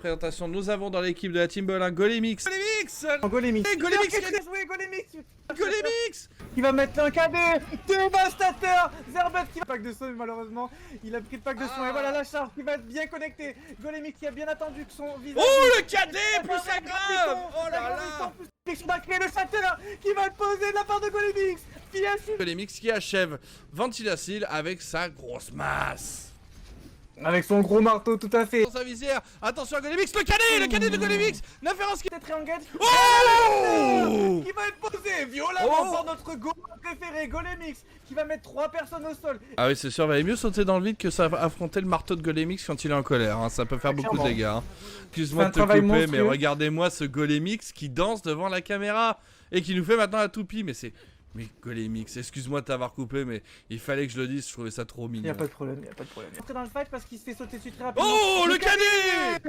présentation, nous avons dans l'équipe de la Team Bolin Golemix. Golemix Golemix Golemix qui va mettre un KD dévastateur. Zerbet qui va pack de son, malheureusement il a pris le pack de son et voilà la charge qui va être bien connectée. Golemix qui a bien attendu que son visage. Oh le KD plus la grave. Oh là là. On va créer le châtelain qui va être posé de la part de Golemix. Golemix qui achève Ventilacil avec sa grosse masse. Avec son gros marteau, tout à fait. Dans sa visière, attention à Golemix, le cadet de Golemix, Naférence qui... Triangle. Oh qui va être posé violemment par notre go préféré, Golemix, qui va mettre 3 personnes au sol. Ah oui c'est sûr, valait mieux sauter dans le vide que ça affronter le marteau de Golemix quand il est en colère, hein. Ça peut faire beaucoup de dégâts, hein. Excuse-moi de te couper, mais regardez-moi ce Golemix qui danse devant la caméra et qui nous fait maintenant la toupie, mais c'est... Mais Golemix, excuse-moi de t'avoir coupé, mais il fallait que je le dise, je trouvais ça trop mignon. Y'a pas de problème, y'a pas de problème. Entrer dans le fight parce qu'il se fait sauter dessus très rapidement. Oh, le cadet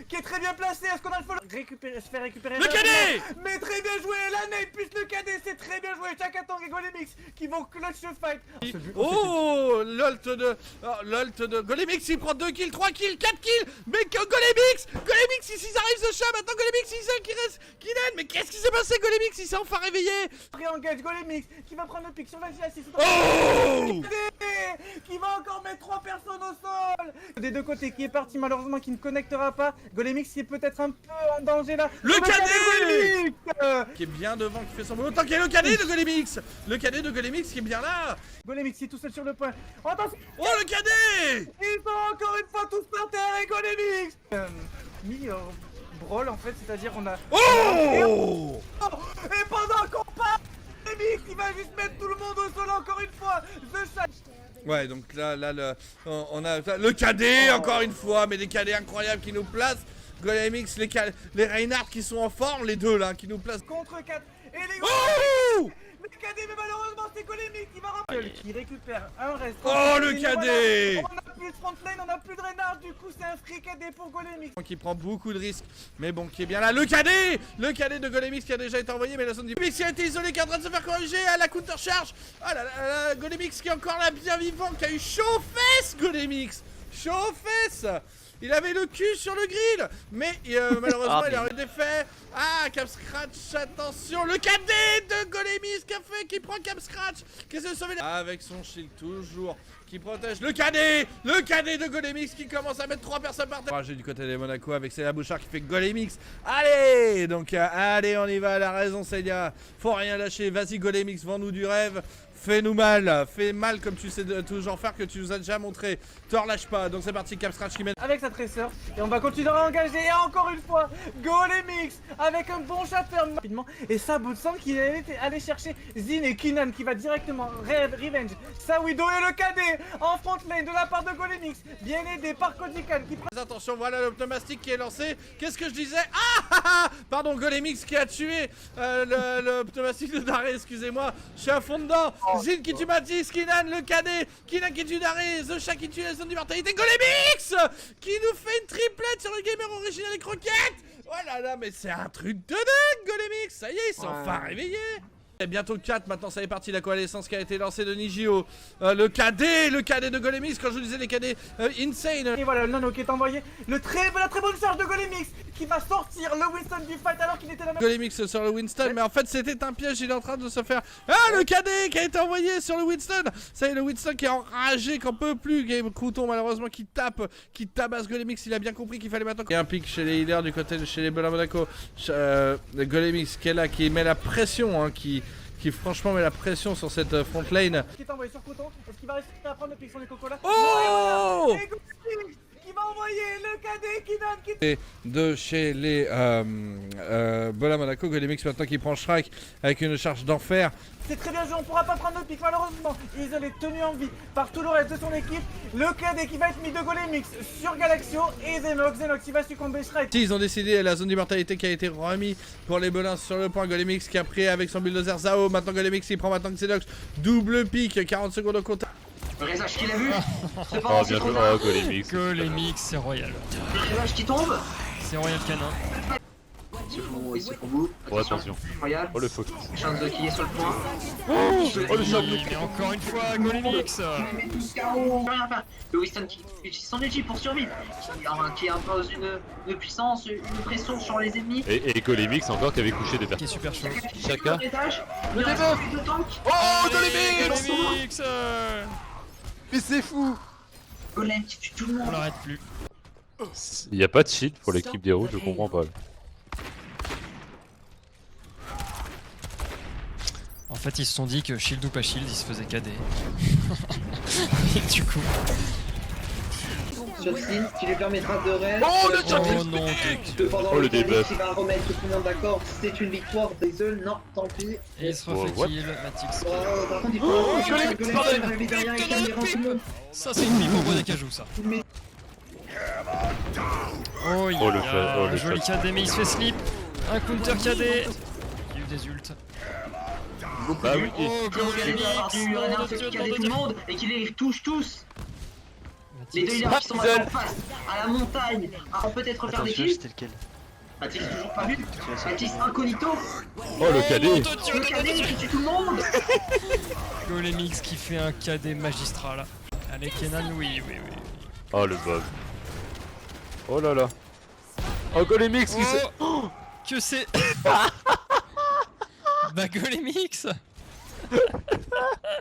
qui est très bien placé, est-ce qu'on a le follow? Se fait récupérer. Le cadet. Mais très bien joué, la nade plus le cadet, c'est très bien joué. Chakatang et Golemix qui vont clutch ce fight. Oh, l'ult de Golemix, il prend 2 kills, 3 kills, 4 kills. Mais Golemix, ici ils arrivent ce chat, maintenant Golemix, il seul qui reste, qui naît. Mais qu'est-ce qui s'est passé Golemix, il s'est enfin réveillé. Réengage Golemix qui va prendre le pic sur Ventilacil. Oh qui va encore mettre 3 personnes au sol. Des deux côtés qui est parti malheureusement qui ne connectera pas. Golemix qui est peut-être un peu en danger là. Le cadet qui est bien devant, qui fait son boulot. Tant qu'il y a le cadet de Golemix. Le cadet de Golemix qui est bien là. Golemix qui est tout seul sur le point. Attention. Oh le cadet. Ils sont encore une fois tous par terre et Golemix brawl en fait, c'est-à-dire on a... Oh et pendant qu'on part, Golemix il va juste mettre tout le monde au sol encore une fois. Ouais, donc là on a le cadet encore une fois, mais des cadets incroyables qui nous placent. Golemix, les Reinhardt qui sont en forme, les deux là, qui nous placent. Contre 4 et les Oh le cadet, mais malheureusement c'est Golemix qui va rappeler. Qui récupère un reste. Oh le cadet. On a plus de frontline, on a plus de Reinhardt, du coup c'est un free cadet pour Golemix. Qui prend beaucoup de risques, mais bon, qui est bien là. Le cadet de Golemix qui a déjà été envoyé, mais la zone du Golemix qui a été isolé, qui est en train de se faire corriger à la counter charge. Ah là, Golemix qui est encore là, bien vivant, qui a eu chaud aux fesses, Golemix. Chaud aux fesses. Il avait le cul sur le grill, mais malheureusement il aurait été fait. Ah, Cap Scratch, attention, le cadet de Golemix qui prend Cap Scratch, qui essaie de sauver avec son shield toujours, qui protège le cadet de Golemix qui commence à mettre 3 personnes par terre. J'ai du côté des Monaco avec Célia Bouchard qui fait Golemix. Allez, donc allez, on y va, elle a raison Célia, faut rien lâcher, vas-y Golemix, vends-nous du rêve. Fais-nous mal, fais mal comme tu sais toujours faire, que tu nous as déjà montré. Te relâche pas, donc c'est parti, Cap Scratch qui mène avec sa tresseur. Et on va continuer à engager, et encore une fois, Golemix avec un bon chatter rapidement. Et ça, bout de sang qui est allé chercher Zin et Kinan qui va directement revenge sa Widow et le cadet en front lane de la part de Golemix, bien aidé par Kodikan qui prend... Attention, voilà le pneumatique qui est lancé. Qu'est-ce que je disais? Pardon, Golemix qui a tué le pneumatique de Daré, excusez-moi. Je suis à fond dedans. Zin qui tue Mathis, Kinan le cadet, Kinan qui tue Daré, The Chat qui tue la zone d'immortalité, Golemix qui nous fait une triplette sur le gamer original et croquettes. Oh là là, mais c'est un truc de dingue, Golemix. Ça y est, ils sont enfin réveillés. Et bientôt 4, maintenant ça est parti, la coalescence qui a été lancée de Nijio. Le cadet de Golemix, quand je vous disais les cadets insane. Et voilà le nano qui est envoyé, la très bonne charge de Golemix qui va sortir le Winston du fight alors qu'il était là. Golemix sur le Winston, mais en fait c'était un piège, il est en train de se faire... Ah, le cadet qui a été envoyé sur le Winston. Ça y est, le Winston qui est enragé, qu'on peut plus. Game Crouton malheureusement qui tabasse Golemix, il a bien compris qu'il fallait maintenant... Il y a un pic chez les healers du côté de chez les Bolin Monaco. Golemix qui est là, qui met la pression, hein, qui franchement met la pression sur cette front lane. Qui est envoyé sur Coton, est-ce qu'il va réussir à prendre le pic sur les cocolas? Oh qui va envoyer le cadet qui et de chez les Bolin Monaco, Golemix maintenant qui prend Shrike avec une charge d'enfer. C'est très bien joué, on pourra pas prendre le pic malheureusement. Ils est tenu en vie par tout le reste de son équipe. Le cadet qui va être mis de Golemix sur Galaxio et Xenox qui va succomber Shrike. Ils ont décidé, la zone d'immortalité qui a été remis pour les Bolins sur le point. Golemix qui a pris avec son bulldozer Zao. Maintenant Golemix il prend maintenant Xenox. Double pic, 40 secondes au compte. Résage qui l'a vu. C'est pas Oh bien joué, oh, Golemix. Golemix, c'est royal. Résage qui tombe. C'est royal canin. ils se font bout. Oh, attention. Incroyable. Oh le focus. Chance qui est sur le point. Oh le champ. Mais encore une fois, Golemix. Mais tout KO, rien faire. Le Winston qui utilise son ulti pour survivre, qui impose une puissance, une pression sur les ennemis. Et Golemix encore qui avait couché des Qui est personnes. super chaud. Chacun. Le debuff de tank. Oh Golemix. Golemix. Mais c'est fou. Golem qui tue tout le On monde. l'arrête plus. Il y a pas de shield pour l'équipe des rouges, je comprends pas. En fait, ils se sont dit que shield ou pas shield, ils se faisaient KD. Et du coup. Sur Sin, qui lui permettra de reste. Oh le Oh non, Cependant, Oh, le le debuff. Golemix, il va remettre tout le monde d'accord. C'est une victoire des Zeus. Non, tant pis. et il se refait What? kill, Matix. Par contre, il faut Oh, que Golemix, le Golemix bordel. arrive derrière et calme tout le monde. Ça, c'est une pipe au bout des cajous, ça. Mais Oh, Oh, le fait, oh, le joli fait. KD, mais il se fait slip. Un counter KD. Il y a eu des ults. Bah oui. Oh, Quand vous avez avoir du Renard qui a tout le monde et qui les touche tous. Les deux leaders qui sont maintenant en face, à la montagne, à peut-être faire des kills. c'était lequel? Mathis toujours pas vu. Mathis incognito. Oh le KD. Le cadet qui tue tout le monde. Golemix qui fait un KD magistral. Allez, Kenan, oui. Oh le Bob. Oh là là. Oh Golemix qui s'est... Oh, que c'est. Bah, Golemix.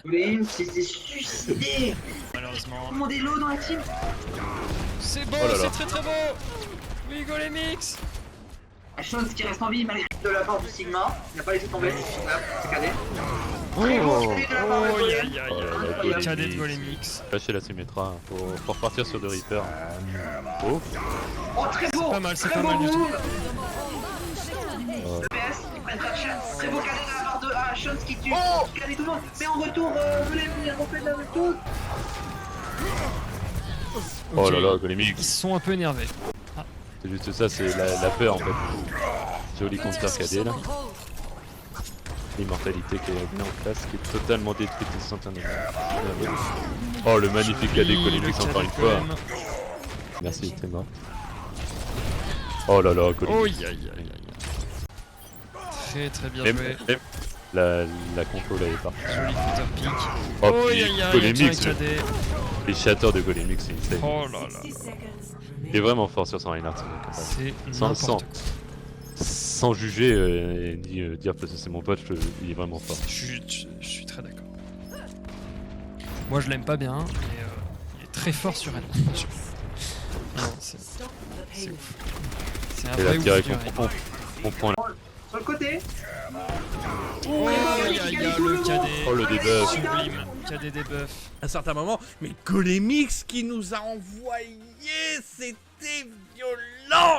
Golemix s'est suicidé. Malheureusement. Tout le monde est low dans la team. C'est beau, Oh là là. c'est très beau. Oui, Golemix. La chose qui reste en vie malgré de la part du Sigma. Il n'a pas laissé tomber. Voilà, c'est cadet. Oh. Très bon cadet de la part de Oh, Golem. aïe. Oh là là, Le Golemix. KD de Golemix. Lâcher la Symmetra, faut repartir sur de Reaper. Oh. Oh, très beau. pas mal, c'est Très pas beau mal du tout. move. Le PS, ils prennent pas de chance. Très beau cadet de la part de Chance qui tue. Qui cadet tout le monde. Mais en retour, Golem, il a refait de la même chose. Oh là là, Ils Golemix. sont un peu énervés. C'est juste ça, c'est la peur en fait. Joli counter KD là. L'immortalité qui est bien en place, qui est totalement détruite instantanément. Oh le magnifique KD Oui, Golemix le encore KD une fois. Golem. Merci, c'est moi. Oh là là, Oh, Golemix. aïe. Très bien Même, joué. même la contrôle elle est partie. Joli counter pick. Oh, Oh, puis aïe, Golemix, tiens, un KD. les chatteurs de Golemix, c'est insane. Oh là là. Il est vraiment fort sur son Reinhardt. C'est Sans- n'importe quoi. Sans juger ni dire parce que c'est mon pote, il est vraiment fort. Je suis très d'accord. Moi je l'aime pas bien, mais il est très fort sur elle. Non, c'est ouf. C'est un Et vrai là, ouf direct, du raid. on prend la... Sur le côté. Oh, aïe, le KD. Oh, le debuff. Sublime. KD debuff. À un certain moment, mais Golemix qui nous a envoyé, c'était violent.